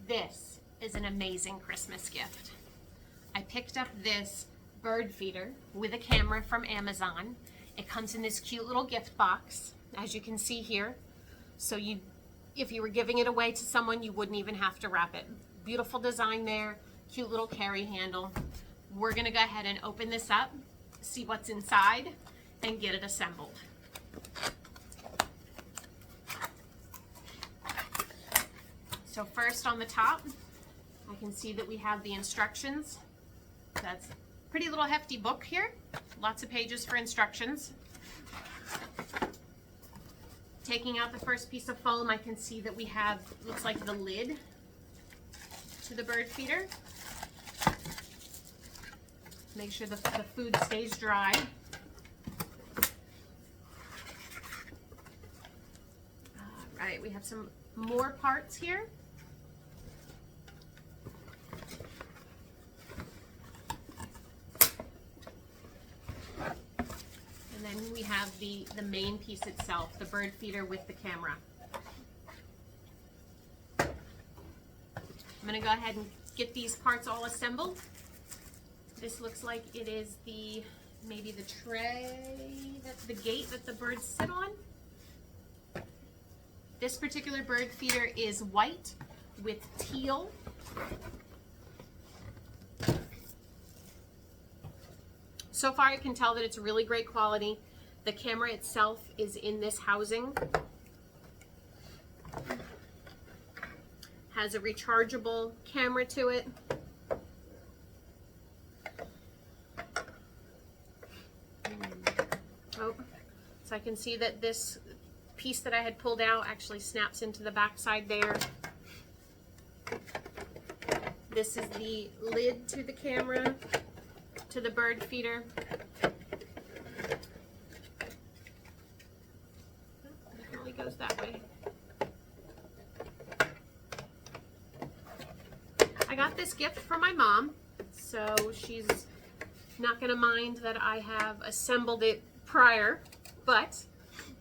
This is an amazing Christmas gift. I picked up this bird feeder with a camera from Amazon. It comes in this cute little gift box, as you can see here. So if you were giving it away to someone, you wouldn't even have to wrap it. Beautiful design there, cute little carry handle. We're gonna go ahead and open this up, see what's inside, and get it assembled. So first on the top, I can see that we have the instructions. That's a pretty little hefty book here. Lots of pages for instructions. Taking out the first piece of foam, I can see that we have, looks like the lid to the bird feeder. Make sure the food stays dry. All right, we have some more parts here. And then we have the main piece itself, the bird feeder with the camera. I'm gonna go ahead and get these parts all assembled. This looks like it is maybe the tray, that's the gate that the birds sit on. This particular bird feeder is white with teal. So far I can tell that it's really great quality. The camera itself is in this housing. Has a rechargeable camera to it. Oh, so I can see that this piece that I had pulled out actually snaps into the back side there. This is the lid to the camera, to the bird feeder. It only goes that way. I got this gift from my mom, so she's not going to mind that I have assembled it prior, but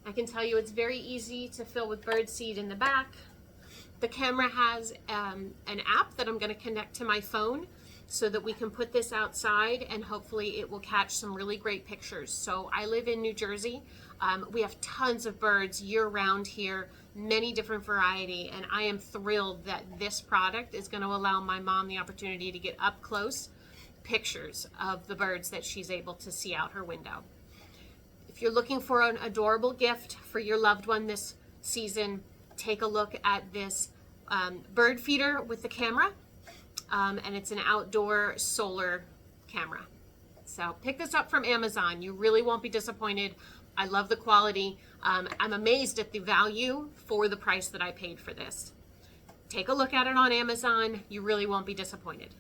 I can tell you it's very easy to fill with bird seed in the back. The camera has an app that I'm going to connect to my phone so that we can put this outside and hopefully it will catch some really great pictures. So I live in New Jersey. We have tons of birds year-round here, many different variety, and I am thrilled that this product is going to allow my mom the opportunity to get up close pictures of the birds that she's able to see out her window. If you're looking for an adorable gift for your loved one this season, take a look at this bird feeder with the camera, and it's an outdoor solar camera. So pick this up from Amazon. You really won't be disappointed. I love the quality. I'm amazed at the value for the price that I paid for this. Take a look at it on Amazon. You really won't be disappointed.